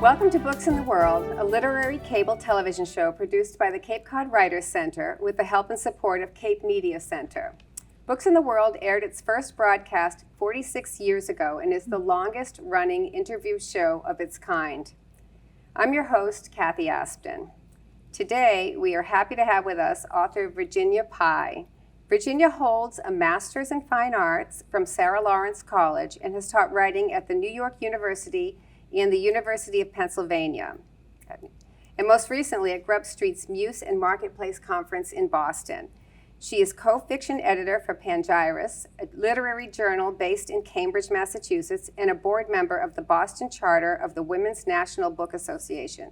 Welcome to Books in the World, a literary cable television show produced by the Cape Cod Writers Center with the help and support of Cape Media Center. Books in the World aired its first broadcast 46 years ago and is the longest-running interview show of its kind. I'm your host, Kathy Aspden. Today, we are happy to have with us author Virginia Pye. Virginia holds a Master's in Fine Arts from Sarah Lawrence College and has taught writing at the New York University and the University of Pennsylvania, and most recently at Grub Street's Muse and Marketplace Conference in Boston. She is co-fiction editor for Pangyris, a literary journal based in Cambridge, Massachusetts, and a board member of the Boston Charter of the Women's National Book Association.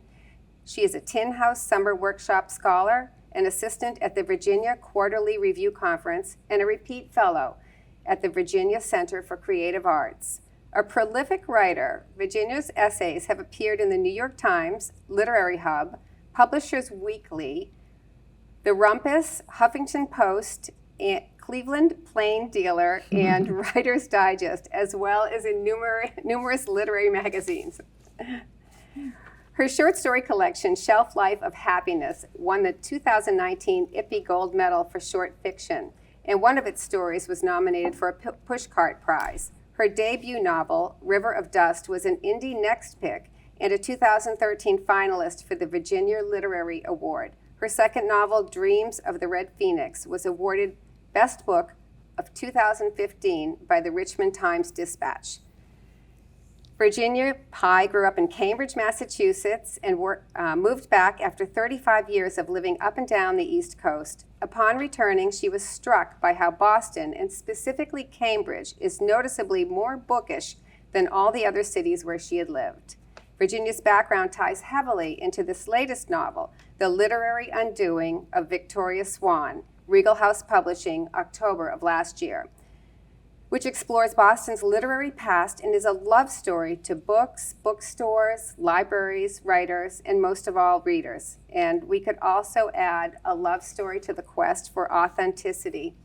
She is a Tin House Summer Workshop Scholar, an assistant at the Virginia Quarterly Review Conference, and a repeat fellow at the Virginia Center for Creative Arts. A prolific writer, Virginia's essays have appeared in the New York Times, Literary Hub, Publishers Weekly, The Rumpus, Huffington Post, and Cleveland Plain Dealer, and Writer's Digest, as well as in numerous literary magazines. Her short story collection, Shelf Life of Happiness, won the 2019 Ippy Gold Medal for short fiction, and one of its stories was nominated for a Pushcart Prize. Her debut novel, River of Dust, was an Indie Next Pick and a 2013 finalist for the Virginia Literary Award. Her second novel, Dreams of the Red Phoenix, was awarded Best Book of 2015 by the Richmond Times-Dispatch. Virginia Pye grew up in Cambridge, Massachusetts, and moved back after 35 years of living up and down the East Coast. Upon returning, she was struck by how Boston, and specifically Cambridge, is noticeably more bookish than all the other cities where she had lived. Virginia's background ties heavily into this latest novel, The Literary Undoing of Victoria Swann, Regal House Publishing, October of last year, which explores Boston's literary past and is a love story to books, bookstores, libraries, writers, and most of all, readers. And we could also add a love story to the quest for authenticity.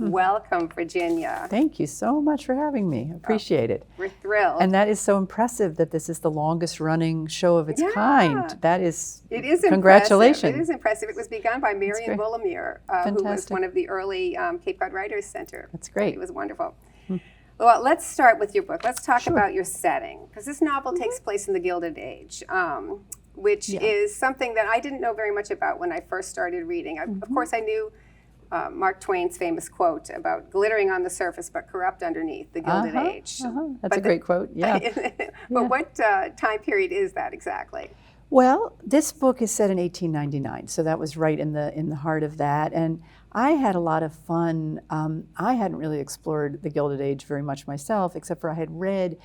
Welcome, Virginia. Thank you so much for having me. Appreciate it. We're thrilled. And that is so impressive that this is the longest running show of its kind. It is congratulations. Impressive. It is impressive. It was begun by Marion Willamere, who was one of the early Cape Cod Writers Center. That's great. It was wonderful. Well, let's start with your book. Let's talk about your setting, because this novel takes place in the Gilded Age, which is something that I didn't know very much about when I first started reading. Of course, I knew Mark Twain's famous quote about glittering on the surface but corrupt underneath, the Gilded Age. That's a great quote, But what time period is that exactly? Well, this book is set in 1899, so that was right in the heart of that. And I had a lot of fun. I hadn't really explored the Gilded Age very much myself, except for I had read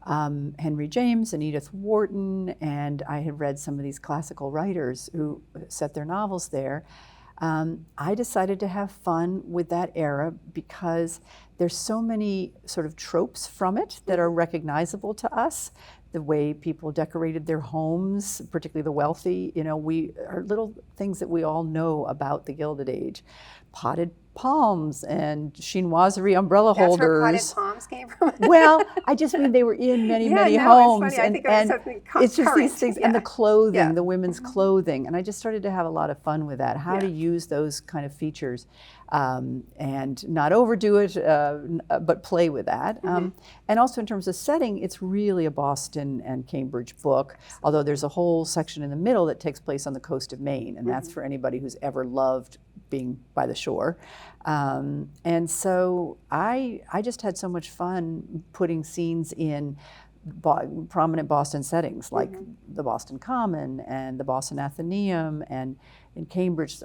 Henry James and Edith Wharton, and I had read some of these classical writers who set their novels there. I decided to have fun with that era because there's so many sort of tropes from it that are recognizable to us. The way people decorated their homes, particularly the wealthy, we are little things that we all know about the Gilded Age. Potted palms and chinoiserie umbrella holders. That's where potted palms came from? Well, I just mean they were in many homes. It's funny. I think it was something it's just these things, and the clothing, the women's clothing. And I just started to have a lot of fun with that, how to use those kind of features and not overdo it, but play with that. And also in terms of setting, it's really a Boston and Cambridge book, although there's a whole section in the middle that takes place on the coast of Maine, and that's for anybody who's ever loved being by the shore. And so I just had so much fun putting scenes in prominent Boston settings, like the Boston Common and the Boston Athenaeum, and in Cambridge,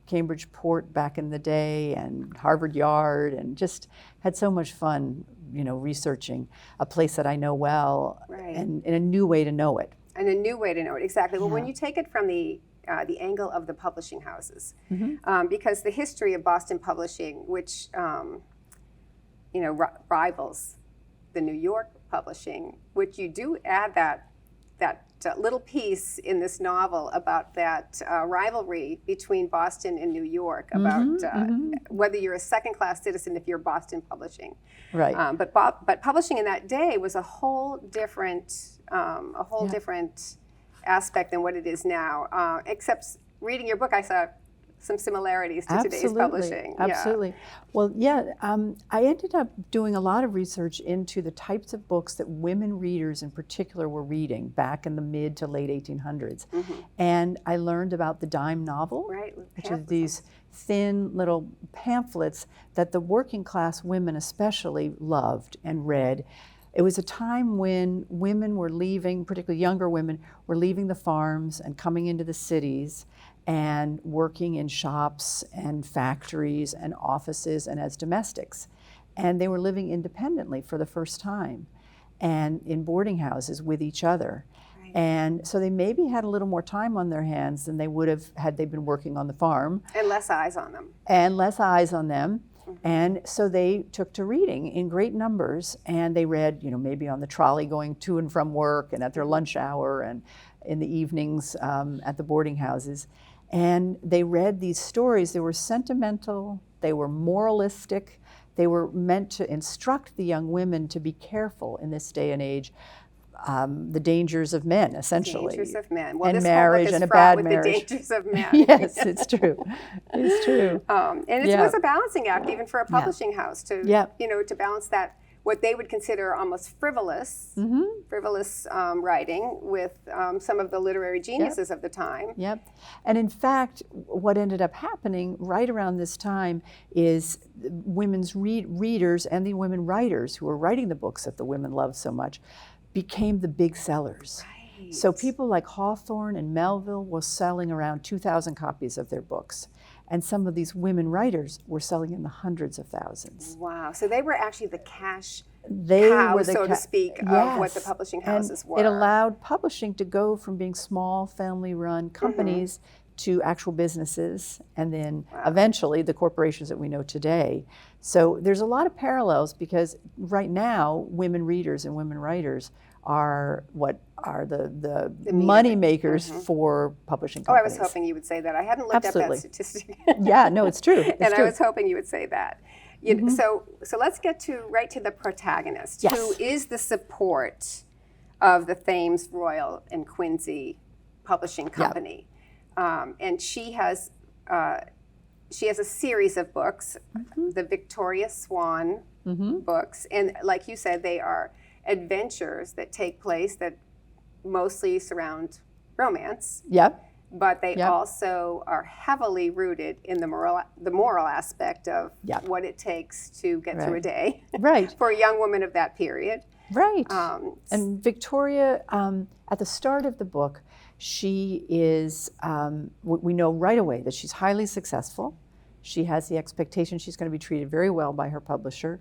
Cambridge Port back in the day, and Harvard Yard, and just had so much fun, researching a place that I know well, and in a new way to know it. And a new way to know it, exactly. Well, when you take it from the angle of the publishing houses, because the history of Boston publishing, which rivals the New York publishing, which you do add that little piece in this novel about that rivalry between Boston and New York, about whether you're a second-class citizen if you're Boston publishing. Right. But publishing in that day was a whole different a whole Yeah. different aspect than what it is now. Except reading your book, I saw some similarities to today's publishing. Absolutely. Yeah. Well, yeah, I ended up doing a lot of research into the types of books that women readers in particular were reading back in the mid to late 1800s. And I learned about the dime novel, Right, which are these thin little pamphlets that the working class women especially loved and read. It was a time when women were leaving, particularly younger women, were leaving the farms and coming into the cities and working in shops and factories and offices and as domestics. And they were living independently for the first time and in boarding houses with each other. Right. And so they maybe had a little more time on their hands than they would have had they been working on the farm. And less eyes on them. And less eyes on them. And so they took to reading in great numbers, and they read, maybe on the trolley going to and from work and at their lunch hour and in the evenings at the boarding houses. And they read these stories. They were sentimental, they were moralistic, they were meant to instruct the young women to be careful in this day and age. The dangers of men, essentially. Dangers of men. Well, and this marriage whole book is and a fraught bad with marriage. The dangers of men. Yes, it's true. It's true. And it was a balancing act, even for a publishing house, to to balance that what they would consider almost frivolous writing with some of the literary geniuses of the time. Yep. And in fact, what ended up happening right around this time is women's readers and the women writers who were writing the books that the women loved so much became the big sellers. Right. So people like Hawthorne and Melville were selling around 2,000 copies of their books. And some of these women writers were selling in the hundreds of thousands. Wow. So they were actually the cash cows, so to speak, of what the publishing houses were. It allowed publishing to go from being small, family-run companies to actual businesses, and then eventually the corporations that we know today. So there's a lot of parallels, because right now women readers and women writers are what are the money makers for publishing companies. Oh, I was hoping you would say that. I hadn't looked up that statistic. Yeah, no, it's true. It's true. I was hoping you would say that. So let's get right to the protagonist, who is the support of the Thames Royal and Quincy Publishing Company. And she has a series of books, the Victoria Swann books, and like you said, they are adventures that take place that mostly surround romance. Yep. But they also are heavily rooted in the moral aspect of what it takes to get through a day. Right. For a young woman of that period. Right. And Victoria, at the start of the book, she is, we know right away that she's highly successful. She has the expectation she's going to be treated very well by her publisher,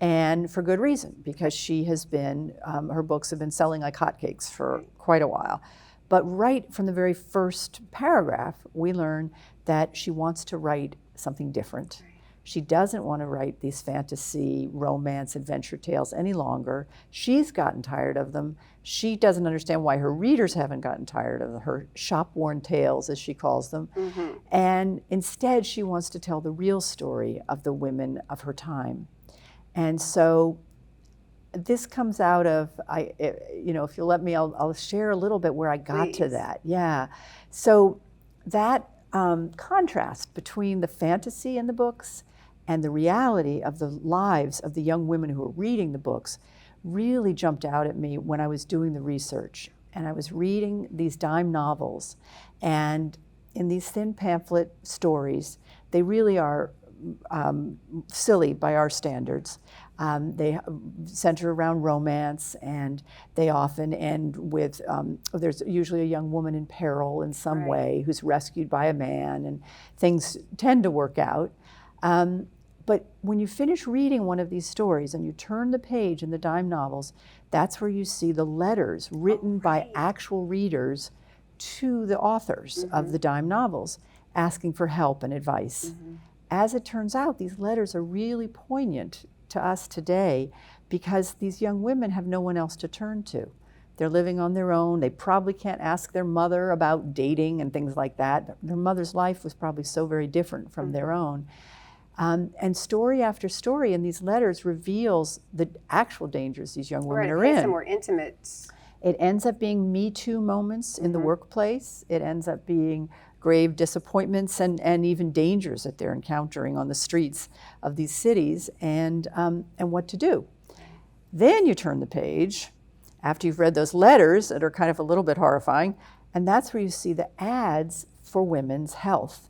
and for good reason, because she has been, her books have been selling like hotcakes for quite a while. But right from the very first paragraph, we learn that she wants to write something different. She doesn't want to write these fantasy, romance, adventure tales any longer. She's gotten tired of them. She doesn't understand why her readers haven't gotten tired of her shop-worn tales, as she calls them. And instead, she wants to tell the real story of the women of her time. And so this comes out of, if you'll let me, I'll share a little bit where I got to that. Yeah. So that contrast between the fantasy in the books and the reality of the lives of the young women who were reading the books really jumped out at me when I was doing the research. And I was reading these dime novels, and in these thin pamphlet stories, they really are silly by our standards. They center around romance, and they often end with, there's usually a young woman in peril in some way who's rescued by a man, and things tend to work out. But when you finish reading one of these stories and you turn the page in the dime novels, that's where you see the letters written by actual readers to the authors of the dime novels, asking for help and advice. As it turns out, these letters are really poignant to us today, because these young women have no one else to turn to. They're living on their own. They probably can't ask their mother about dating and things like that. Their mother's life was probably so very different from their own. And story after story in these letters reveals the actual dangers these young women are in. Some more intimate It ends up being Me Too moments in the workplace. It ends up being grave disappointments and even dangers that they're encountering on the streets of these cities, and what to do. Then you turn the page, after you've read those letters that are kind of a little bit horrifying, and that's where you see the ads for women's health.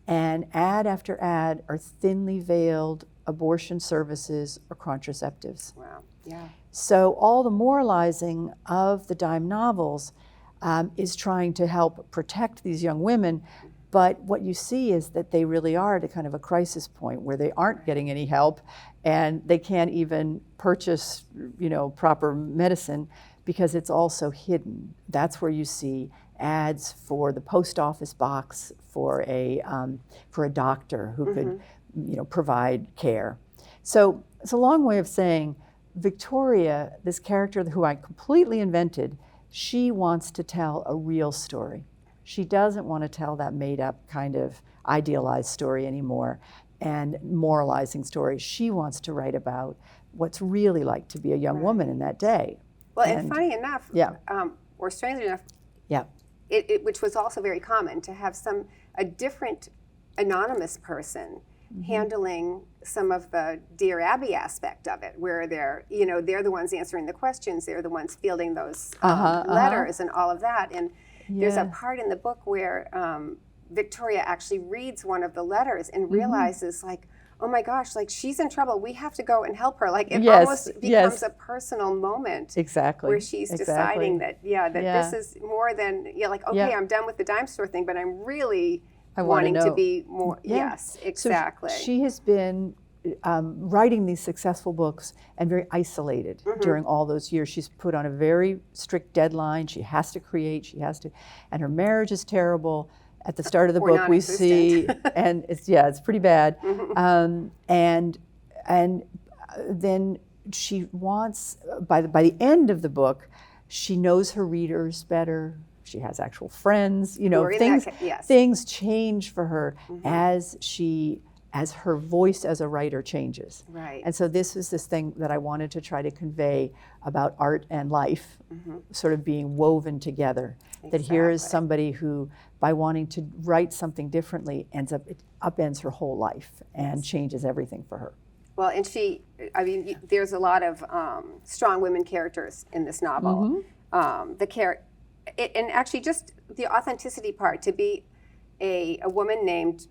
And ad after ad are thinly veiled abortion services or contraceptives. Wow, yeah. So all the moralizing of the dime novels is trying to help protect these young women, but what you see is that they really are at a kind of a crisis point where they aren't getting any help, and they can't even purchase, proper medicine because it's all so hidden. That's where you see ads for the post office box for a doctor who could, provide care. So it's a long way of saying Victoria, this character who I completely invented, she wants to tell a real story. She doesn't want to tell that made-up kind of idealized story anymore and moralizing story. She wants to write about what's really like to be a young woman in that day. Well, and funny enough, or strangely enough, which was also very common to have a different anonymous person handling some of the Dear Abby aspect of it, where they're the ones answering the questions, they're the ones fielding those letters and all of that. And there's a part in the book where Victoria actually reads one of the letters and realizes, like, oh my gosh, like, she's in trouble. We have to go and help her. Like, it almost becomes a personal moment. Exactly. Where she's deciding that this is more than, okay, I'm done with the dime store thing, but I'm really wanting to be more. Yes, exactly. So she has been writing these successful books and very isolated during all those years. She's put on a very strict deadline. She has to create, and her marriage is terrible. At the start of the book, we see, and it's pretty bad. And then she wants, by the end of the book, she knows her readers better. She has actual friends. Things change for her as her voice as a writer changes. Right. And so this was this thing that I wanted to try to convey about art and life, sort of being woven together. Exactly. That here is somebody who, by wanting to write something differently, it upends her whole life and changes everything for her. Well, and there's a lot of strong women characters in this novel. And actually just the authenticity part, to be a woman named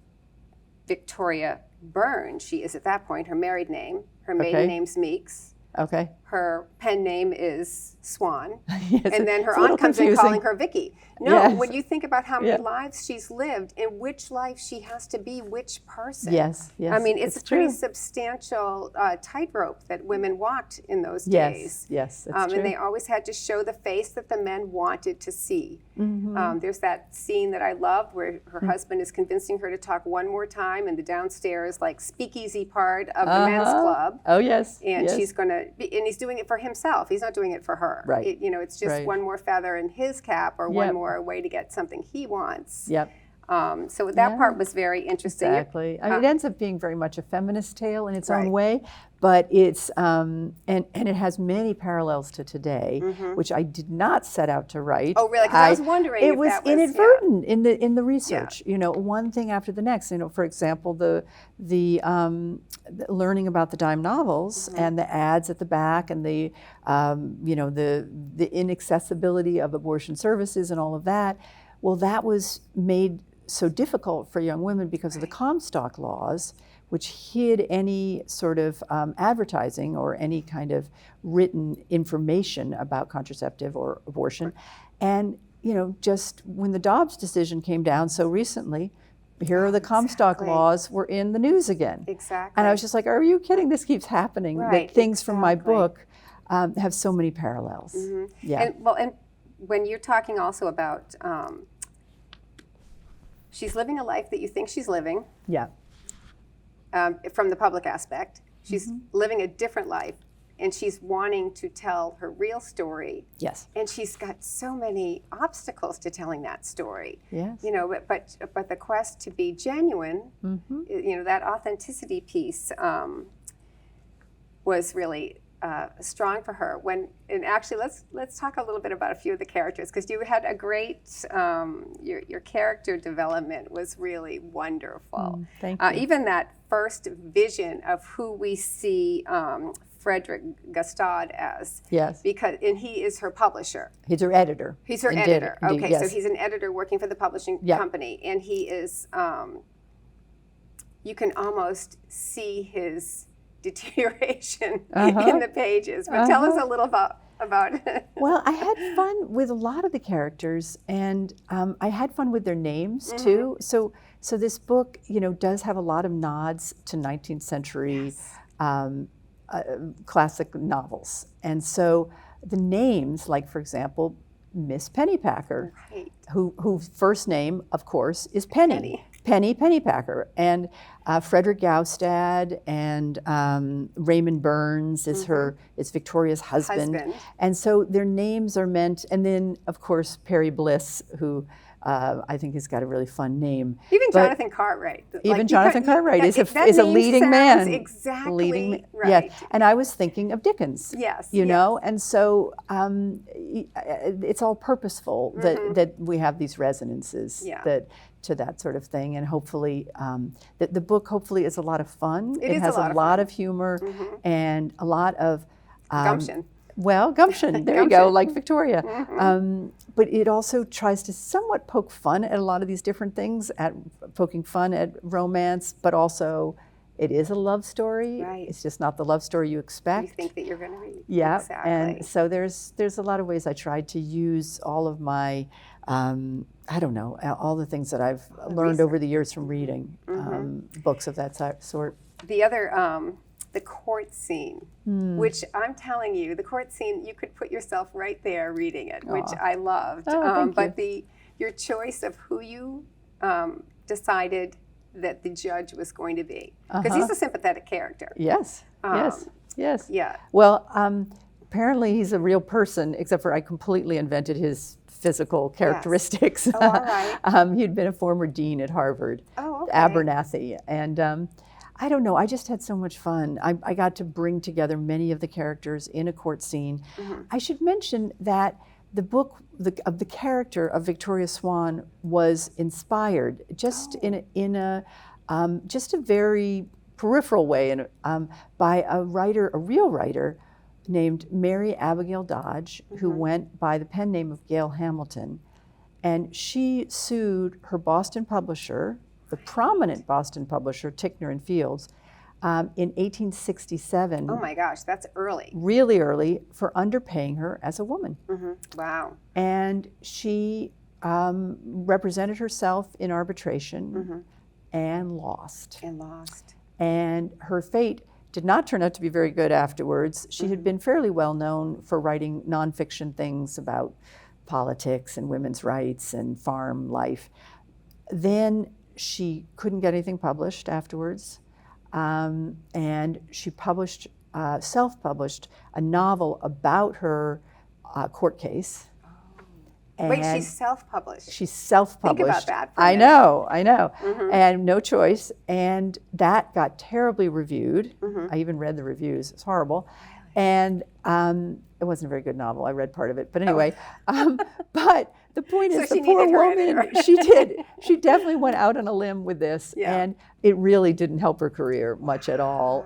Victoria Byrne, she is at that point, her married name. Her maiden name's Meeks. Okay. Her pen name is Swann. Yes, and then her aunt comes in calling her Vicky. No, Yes. when you think about how many lives she's lived, in which life she has to be which person. Yes. I mean, it's a pretty true. substantial tightrope that women walked in those days. Yes, that's true. And they always had to show the face that the men wanted to see. There's that scene that I love where her husband is convincing her to talk one more time in the downstairs, like, speakeasy part of the men's club. Oh, yes. And she's going to, and he's doing it for himself. He's not doing it for her. Right. It's just one more feather in his cap, or one more way to get something he wants. Yep. So that part was very interesting. Exactly. It ends up being very much a feminist tale in its own way, but it's and it has many parallels to today, which I did not set out to write. Oh, really? Because I was wondering. It was inadvertent in the research. One thing after the next. For example, the learning about the dime novels and the ads at the back, and the inaccessibility of abortion services and all of that. Well, that was made so difficult for young women because of the Comstock laws, which hid any sort of advertising or any kind of written information about contraceptive or abortion. And, just when the Dobbs decision came down so recently, here are the Comstock laws were in the news again. Exactly. And I was just like, are you kidding? This keeps happening. That things from my book have so many parallels. Yeah. And when you're talking also about she's living a life that you think she's living. Yeah. From the public aspect. She's living a different life, and she's wanting to tell her real story. Yes. And she's got so many obstacles to telling that story. Yes. But the quest to be genuine, that authenticity piece was really strong for her. And actually, let's talk a little bit about a few of the characters, because you had a great your character development was really wonderful. Thank you. Even that first vision of who we see Frederick Gastad as. Yes. And he is her publisher. He's her editor. He's her Indeed, editor. indeed, Okay, yes. so he's an editor working for the publishing company, and he is. You can almost see his deterioration in the pages. But tell us a little about it. Well, I had fun with a lot of the characters, and I had fun with their names too. So this book, does have a lot of nods to 19th century classic novels, and so the names, like for example, Miss Pennypacker, whose first name, of course, is Penny. Penny Pennypacker, and Frederick Gaustad, and Raymond Burns is is Victoria's husband, and so their names are meant. And then, of course, Perry Bliss, who I think has got a really fun name. Even Jonathan Cartwright. Even Jonathan Cartwright is a leading man. Exactly right. Yes, and I was thinking of Dickens. Yes, you know, and so it's all purposeful that we have these resonances to that sort of thing, and hopefully the book hopefully is a lot of fun. It has a lot of humor and a lot of gumption. Well, gumption. There you go, like Victoria. But it also tries to somewhat poke fun at a lot of these different things, at poking fun at romance, but also it is a love story. Right. It's just not the love story you expect. You think that you're going to read. Yeah, exactly. And so there's a lot of ways I tried to use all of my, I don't know, all the things that I've learned over the years from reading books of that sort. The other, the court scene, which I'm telling you, the court scene, you could put yourself right there reading it, which I loved. But your choice of who you decided that the judge was going to be, because he's a sympathetic character. Yes, yes. Yeah. Well, apparently he's a real person, except for I completely invented his physical characteristics. Yes. Oh, all right. He'd been a former dean at Harvard, okay. Abernathy, and I don't know, I just had so much fun. I got to bring together many of the characters in a court scene. I should mention that the book of the character of Victoria Swann was inspired just in a just a very peripheral way, by a real writer named Mary Abigail Dodge, who went by the pen name of Gail Hamilton, and she sued her Boston publisher, the prominent Boston publisher, Ticknor and Fields, in 1867. Oh my gosh, that's early. Really early, for underpaying her as a woman. Wow. And she represented herself in arbitration and lost. And her fate did not turn out to be very good afterwards. She had been fairly well known for writing nonfiction things about politics and women's rights and farm life. Then she couldn't get anything published afterwards, and she self-published a novel about her court case. Wait, she's self-published? She's self-published. Think about that for a I minute. know. And no choice. And that got terribly reviewed. I even read the reviews. It's horrible. And it wasn't a very good novel. I read part of it. But anyway, but the point is, so the poor woman, she did. She definitely went out on a limb with this. And it really didn't help her career much at all.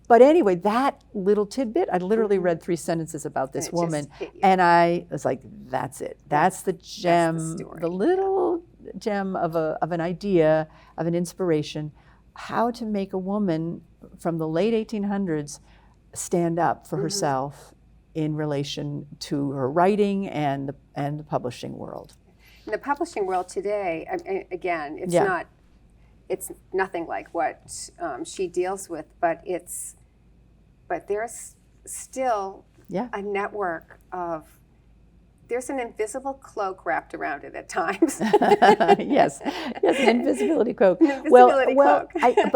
But anyway, that little tidbit, I literally read 3 sentences about this woman, and I was like, that's it. That's the gem, the little gem of an idea, of an inspiration, how to make a woman from the late 1800s stand up for herself in relation to her writing and the publishing world. In the publishing world today, again, it's nothing like what she deals with, but there's still a network of, there's an invisible cloak wrapped around it at times. yes, an invisibility cloak. Cloak. I think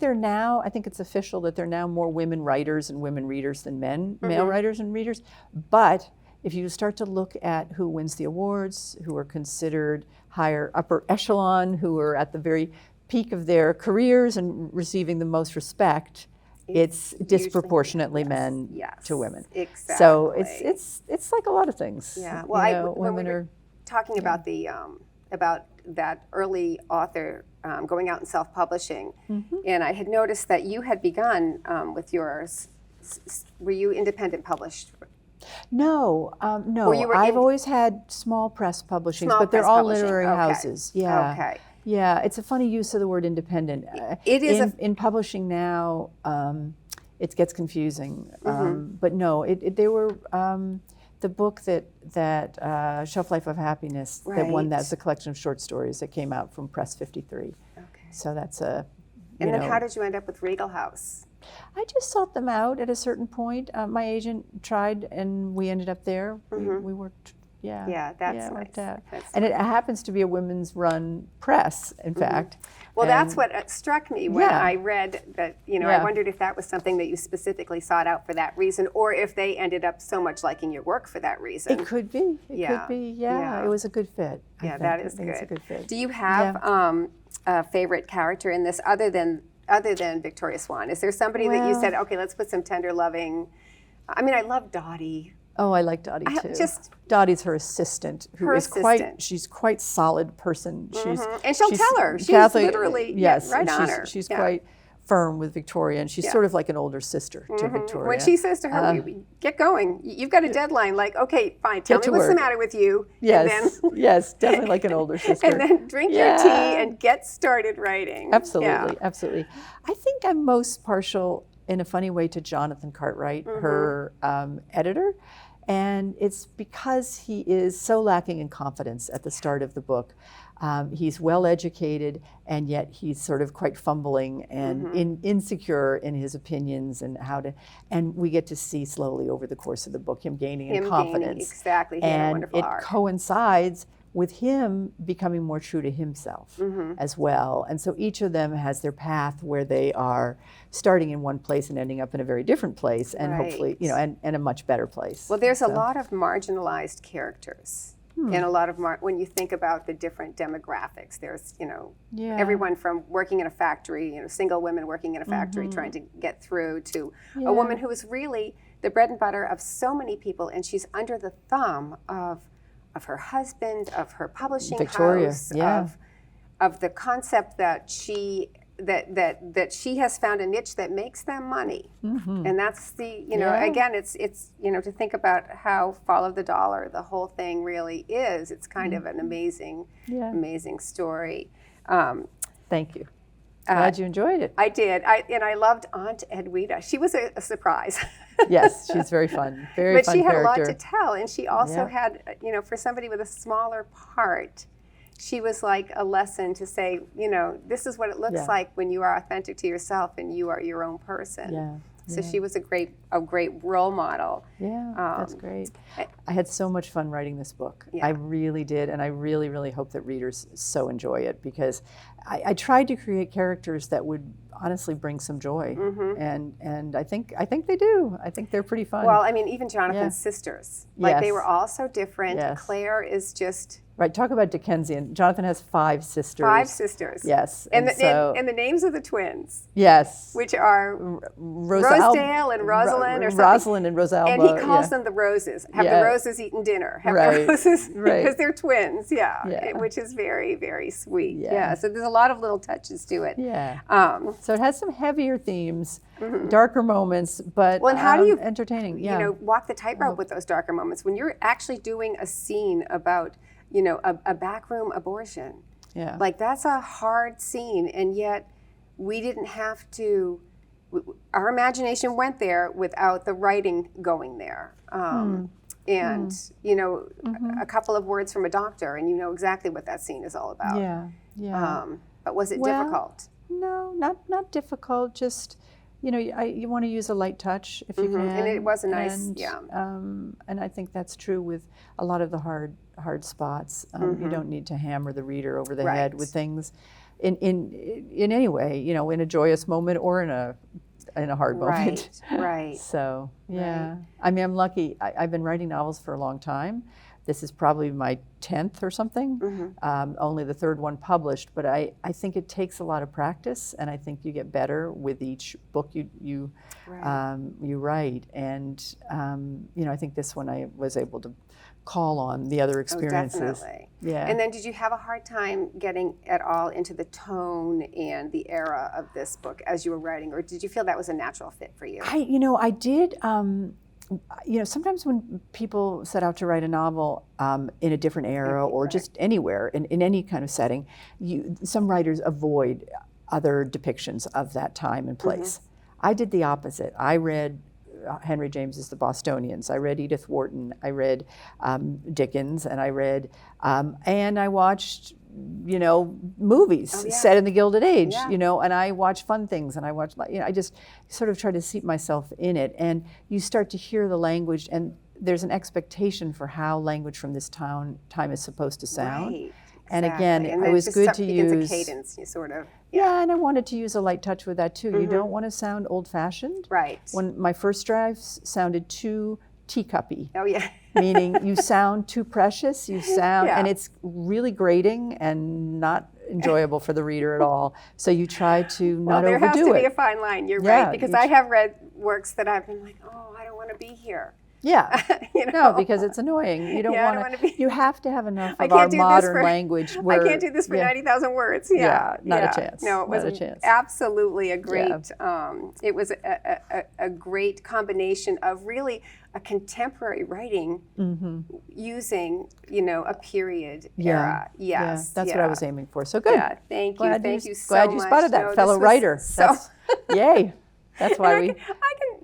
I think it's official that there are now more women writers and women readers than male writers and readers. But if you start to look at who wins the awards, who are considered upper echelon, who are at the very peak of their careers and receiving the most respect, it's disproportionately men yes, to women. Exactly. So it's like a lot of things. Yeah. Well, when women we were talking about the about that early author going out and self-publishing, and I had noticed that you had begun with yours. Were you independent published? No, no. I've always had small press publishings, but they're all literary houses. Yeah. Okay. Yeah, it's a funny use of the word independent. It is in publishing now. It gets confusing, but no, they were the book that Shelf Life of Happiness that won. That's a collection of short stories that came out from Press 53. Okay. So that's a. And then how did you end up with Regal House? I just sought them out at a certain point. My agent tried, and we ended up there. We worked. Yeah, that's it nice. worked out. And it happens to be a women's run press, in fact. Well, that's what struck me when I read that, I wondered if that was something that you specifically sought out for that reason, or if they ended up so much liking your work for that reason. It could be. It could be, yeah. It was a good fit. That is good. It's a good fit. Do you have a favorite character in this other than Victoria Swann? Is there somebody that you said, okay, let's put some tender, loving... I mean, I love Dottie. Oh, I like Dottie too. Dottie's her assistant, who is she's quite solid person. And she'll tell her. She's Catholic, literally right on her. She's quite firm with Victoria, and she's sort of like an older sister to Victoria. When she says to her, get going, you've got a deadline, like, okay, fine, tell me what's the matter with you. Yes, and then, yes, definitely like an older sister. And then drink your tea and get started writing. Absolutely, absolutely. I think I'm most partial, in a funny way, to Jonathan Cartwright, her editor. And it's because he is so lacking in confidence at the start of the book. He's well educated, and yet he's sort of quite fumbling and insecure in his opinions and we get to see slowly over the course of the book him gaining in confidence. Exactly. And it coincides with him becoming more true to himself as well. And so each of them has their path where they are starting in one place and ending up in a very different place, and hopefully, and a much better place. Well, there's a lot of marginalized characters. And a lot of, when you think about the different demographics, there's, everyone from working in a factory, single women working in a factory trying to get through, to a woman who is really the bread and butter of so many people, and she's under the thumb of her husband, of her publishing house, of the concept that she has found a niche that makes them money. And that's the, again, it's to think about how follow the dollar, the whole thing really is. It's kind of an amazing story. Thank you. Glad you enjoyed it. I did. I loved Aunt Edwina. She was a surprise. Yes, she's very fun. Very fun character. But she had a lot to tell, and she also had, for somebody with a smaller part, she was like a lesson to say, this is what it looks like when you are authentic to yourself and you are your own person. So she was a great role model. Yeah, that's great. I had so much fun writing this book. I really did, and I really, really hope that readers so enjoy it, because I tried to create characters that would honestly bring some joy, and I think they do. I think they're pretty fun. Well, I mean, even Jonathan's sisters, they were all so different. Claire is just... Right, talk about Dickensian. Jonathan has 5 sisters. 5 sisters. Yes. And the names of the twins. Yes. Which are Rosedale and Rosalind or something. Rosalind and Rosalba. And he calls them the Roses. Have the Roses eaten dinner? Have the Roses, because they're twins, which is very, very sweet. Yeah, so there's a lot of little touches to it. Yeah. So it has some heavier themes, darker moments, but and how do you, entertaining. Walk the tightrope with those darker moments when you're actually doing a scene about a backroom abortion. Yeah. Like, that's a hard scene, and yet we didn't have to, our imagination went there without the writing going there. And, a couple of words from a doctor, and you know exactly what that scene is all about. Yeah. But was it difficult? No, not difficult, just... you want to use a light touch if you can. And it was a nice, and I think that's true with a lot of the hard spots. You don't need to hammer the reader over the head with things in any way, in a joyous moment or in a hard moment. Right. So, I mean, I'm lucky. I've been writing novels for a long time. This is probably my 10th or something, only the third one published, but I think it takes a lot of practice, and I think you get better with each book you write. And I think this one I was able to call on the other experiences. Oh, definitely. Yeah. And then did you have a hard time getting at all into the tone and the era of this book as you were writing, or did you feel that was a natural fit for you? I did. Sometimes when people set out to write a novel in a different era or just anywhere, in any kind of setting, some writers avoid other depictions of that time and place. I did the opposite. I read Henry James's The Bostonians. I read Edith Wharton. I read Dickens, and I read, and I watched, movies set in the Gilded Age, and I watched fun things, and I watched, I just sort of tried to seat myself in it, and you start to hear the language, and there's an expectation for how language from this time is supposed to sound. Right. And again, it was good to use a cadence, you sort of. Yeah, and I wanted to use a light touch with that too. You don't want to sound old-fashioned. Right. When my first drafts sounded too teacuppy. Oh yeah. Meaning you sound too precious. You sound, and it's really grating and not enjoyable for the reader at all. So you try to not overdo it. There has to be a fine line. You're right, because I have read works that I've been like, oh, I don't want to be here. Yeah, no, because it's annoying. You don't want to. You have to have enough of our modern language. Where, I can't do this for 90,000 words. Not a chance. No, it was absolutely a great. It was a great combination of really a contemporary writing using a period era. Yes, that's what I was aiming for. So good. Yeah, thank you. Thank you so much. Glad you spotted that, fellow writer. Yay. That's why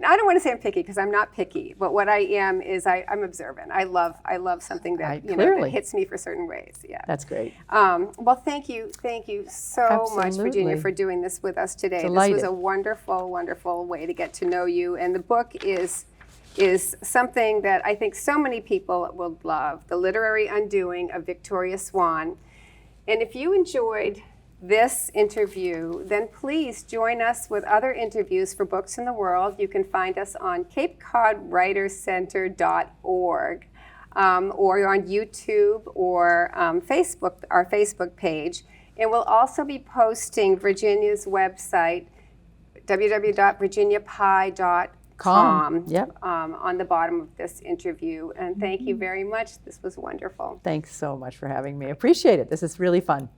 I don't want to say I'm picky, because I'm not picky, but what I am is I'm observant. I love something that that hits me for certain ways. Yeah, that's great. Well, thank you so much, Virginia, for doing this with us today. Delighted. This was a wonderful, wonderful way to get to know you, and the book is something that I think so many people will love: The Literary Undoing of Victoria Swann. And if you enjoyed this interview, then please join us with other interviews for Books in the World. You can find us on CapeCodWritersCenter.org or on YouTube or Facebook, our Facebook page. And we'll also be posting Virginia's website, www.virginiapie.com, on the bottom of this interview. And thank you very much. This was wonderful. Thanks so much for having me. Appreciate it. This is really fun.